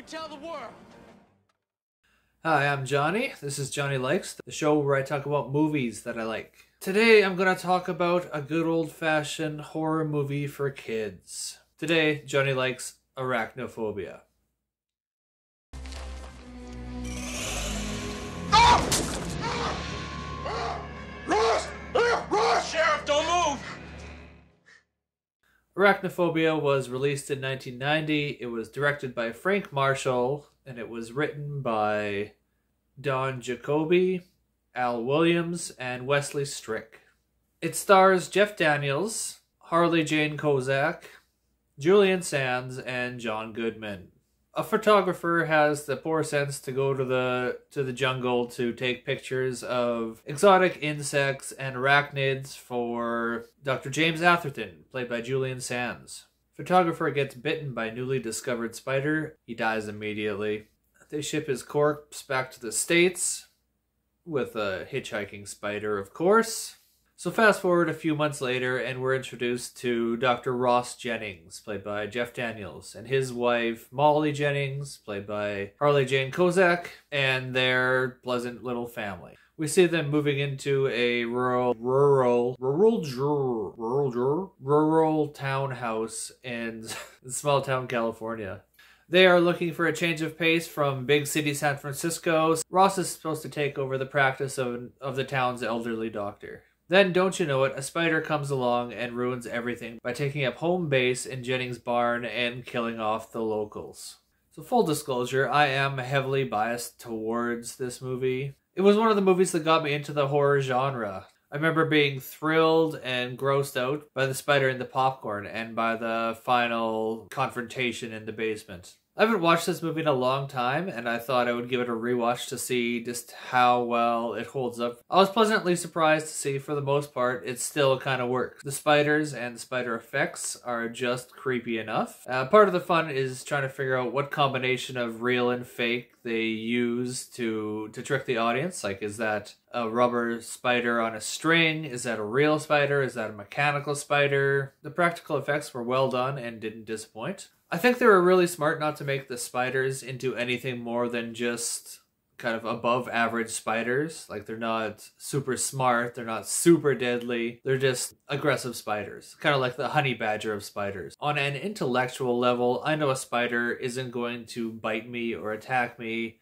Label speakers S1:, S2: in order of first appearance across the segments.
S1: tell the world.
S2: Hi, I'm Johnny. This is Johnny Likes, the show where I talk about movies that I like. Today I'm going to talk about a good old-fashioned horror movie for kids. Today, Johnny likes Arachnophobia.
S1: Sheriff, don't move!
S2: Arachnophobia was released in 1990. It was directed by Frank Marshall, and it was written by Don Jacoby, Al Williams, and Wesley Strick. It stars Jeff Daniels, Harley Jane Kozack, Julian Sands, and John Goodman. A photographer has the poor sense to go to the jungle to take pictures of exotic insects and arachnids for Dr. James Atherton, played by Julian Sands. Photographer gets bitten by newly discovered spider. He dies immediately. They ship his corpse back to the States with a hitchhiking spider, of course. So fast forward a few months later, and we're introduced to Dr. Ross Jennings, played by Jeff Daniels, and his wife, Molly Jennings, played by Harley Jane Kozack, and their pleasant little family. We see them moving into a rural townhouse in small town California. They are looking for a change of pace from big city San Francisco. Ross is supposed to take over the practice of the town's elderly doctor. Then, don't you know it, a spider comes along and ruins everything by taking up home base in Jennings' barn and killing off the locals. So full disclosure, I am heavily biased towards this movie. It was one of the movies that got me into the horror genre. I remember being thrilled and grossed out by the spider in the popcorn and by the final confrontation in the basement. I haven't watched this movie in a long time, and I thought I would give it a rewatch to see just how well it holds up. I was pleasantly surprised to see, for the most part, it still kind of works. The spiders and the spider effects are just creepy enough. Part of the fun is trying to figure out what combination of real and fake they use to trick the audience. Like, is that a rubber spider on a string? Is that a real spider? Is that a mechanical spider? The practical effects were well done and didn't disappoint. I think they were really smart not to make the spiders into anything more than just kind of above average spiders. Like, they're not super smart, they're not super deadly, they're just aggressive spiders. Kind of like the honey badger of spiders. On an intellectual level, I know a spider isn't going to bite me or attack me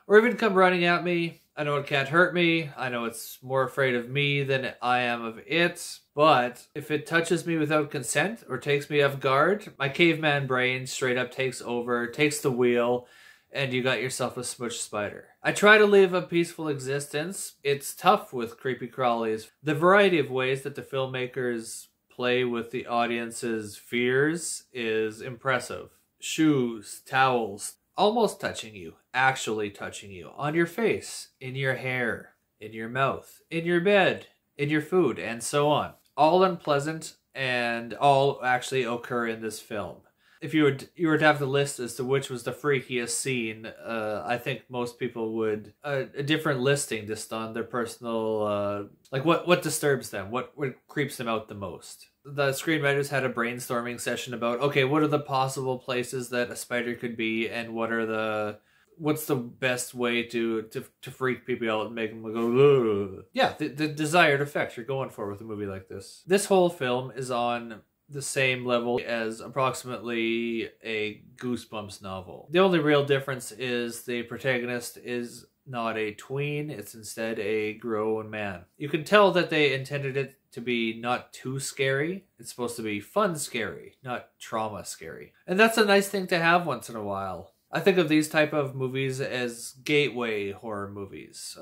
S2: or even come running at me. I know it can't hurt me. I know it's more afraid of me than I am of it. But if it touches me without consent or takes me off guard, my caveman brain straight up takes over, takes the wheel, and you got yourself a smushed spider. I try to live a peaceful existence. It's tough with creepy crawlies. The variety of ways that the filmmakers play with the audience's fears is impressive. Shoes, towels, almost touching you, actually touching you, on your face, in your hair, in your mouth, in your bed, in your food, and so on. All unpleasant and all actually occur in this film. If you were to have the list as to which was the freakiest scene, I think most people would a different listing just on their personal like what disturbs them, what creeps them out the most. The screenwriters had a brainstorming session about, okay, what are the possible places that a spider could be, and what's the best way to freak people out and make them go, ugh. Yeah, the desired effect you're going for with a movie like this. This whole film is on the same level as approximately a Goosebumps novel. The only real difference is the protagonist is not a tween, it's instead a grown man. You can tell that they intended it to be not too scary. It's supposed to be fun scary, not trauma scary. And that's a nice thing to have once in a while. I think of these type of movies as gateway horror movies,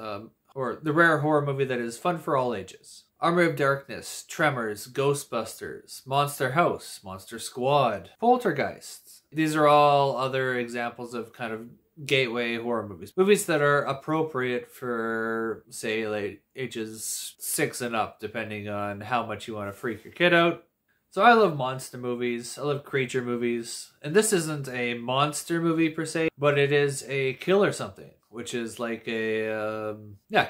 S2: or the rare horror movie that is fun for all ages. Army of Darkness, Tremors, Ghostbusters, Monster House, Monster Squad, Poltergeist. These are all other examples of kind of gateway horror movies. Movies that are appropriate for, say, like ages 6 and up, depending on how much you want to freak your kid out. So I love monster movies, I love creature movies, and this isn't a monster movie per se, but it is a killer something, which is like a,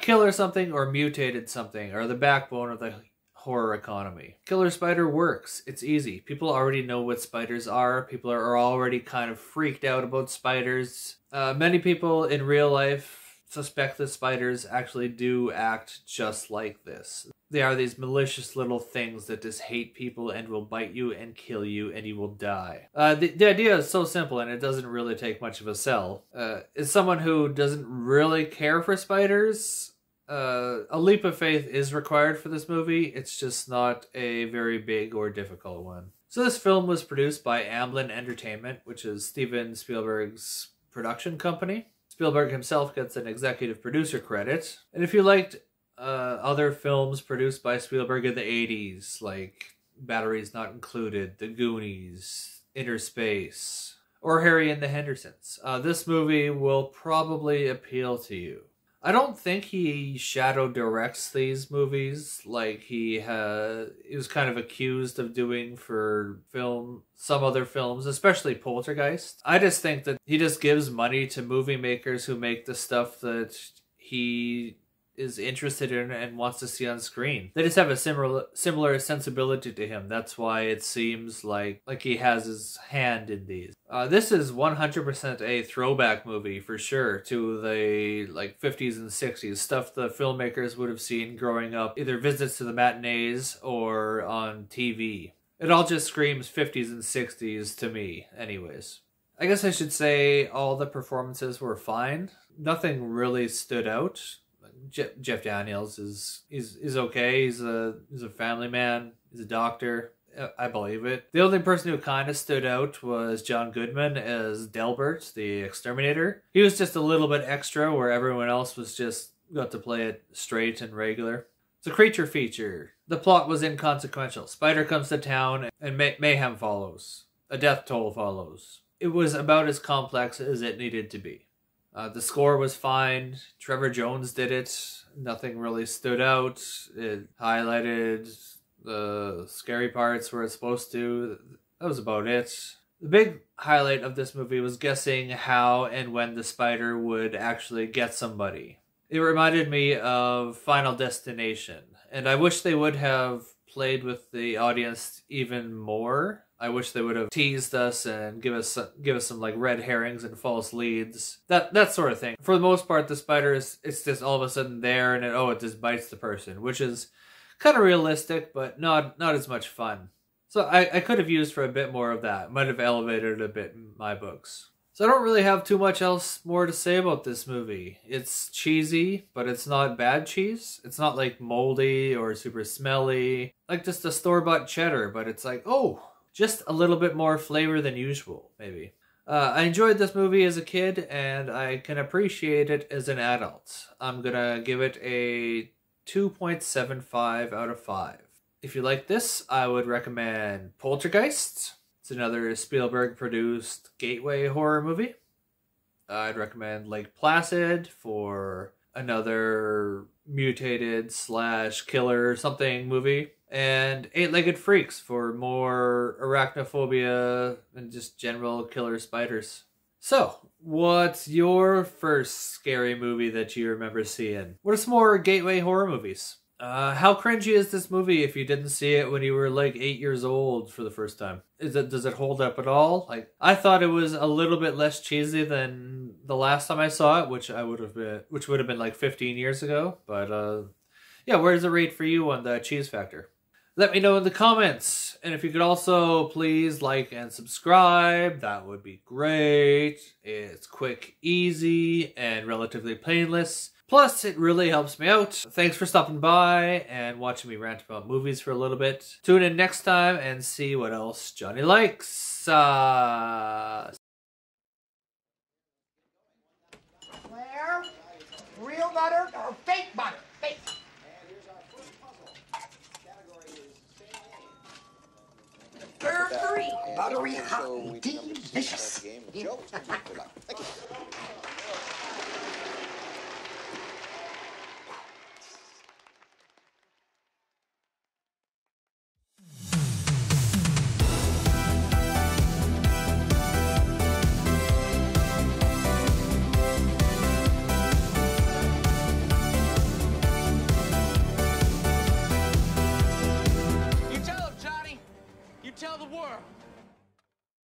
S2: killer something or mutated something, or the backbone of the horror economy. Killer Spider works. It's easy. People already know what spiders are. People are already kind of freaked out about spiders. Many people in real life suspect that spiders actually do act just like this. They are these malicious little things that just hate people and will bite you and kill you and you will die. The idea is so simple and it doesn't really take much of a sell. As someone who doesn't really care for spiders, a leap of faith is required for this movie. It's just not a very big or difficult one. So this film was produced by Amblin Entertainment, which is Steven Spielberg's production company. Spielberg himself gets an executive producer credit. And if you liked other films produced by Spielberg in the 80s, like Batteries Not Included, The Goonies, Inner Space, or Harry and the Hendersons, this movie will probably appeal to you. I don't think he shadow directs these movies like he was kind of accused of doing for some other films, especially Poltergeist. I just think that he just gives money to movie makers who make the stuff that he is interested in and wants to see on screen. They just have a similar sensibility to him. That's why it seems like he has his hand in these. This is 100% a throwback movie for sure to the 50s and 60s, stuff the filmmakers would have seen growing up, either visits to the matinees or on TV. It all just screams 50s and 60s to me anyways. I guess I should say all the performances were fine. Nothing really stood out. Jeff Daniels is okay. He's a family man. He's a doctor. I believe it. The only person who kind of stood out was John Goodman as Delbert, the exterminator. He was just a little bit extra where everyone else was just got to play it straight and regular. It's a creature feature. The plot was inconsequential. Spider comes to town and mayhem follows. A death toll follows. It was about as complex as it needed to be. The score was fine. Trevor Jones did it. Nothing really stood out. It highlighted the scary parts where it's supposed to. That was about it. The big highlight of this movie was guessing how and when the spider would actually get somebody. It reminded me of Final Destination, and I wish they would have played with the audience even more. I wish they would have teased us and give us some like red herrings and false leads. That sort of thing. For the most part, the spider it's just all of a sudden there and it just bites the person, which is kind of realistic, but not as much fun. So I could have used for a bit more of that. Might have elevated it a bit in my books. So I don't really have too much else more to say about this movie. It's cheesy, but it's not bad cheese. It's not like moldy or super smelly. Like just a store-bought cheddar, but it's like, oh, just a little bit more flavor than usual, maybe. I enjoyed this movie as a kid, and I can appreciate it as an adult. I'm gonna give it a 2.75 out of 5. If you like this, I would recommend Poltergeist. It's another Spielberg-produced gateway horror movie. I'd recommend Lake Placid for another mutated / killer something movie. And Eight-Legged Freaks for more arachnophobia and just general killer spiders. So, what's your first scary movie that you remember seeing? What are some more gateway horror movies? How cringy is this movie if you didn't see it when you were like 8 years old for the first time? Does it hold up at all? Like, I thought it was a little bit less cheesy than the last time I saw it, which would have been like 15 years ago. But yeah, where's the rate for you on the cheese factor? Let me know in the comments. And if you could also please like and subscribe, that would be great. It's quick, easy, and relatively painless. Plus, it really helps me out. Thanks for stopping by and watching me rant about movies for a little bit. Tune in next time and see what else Johnny likes.
S1: Claire? Real butter or fake butter? Fake. Burberry. Buttery hot and delicious.
S3: world.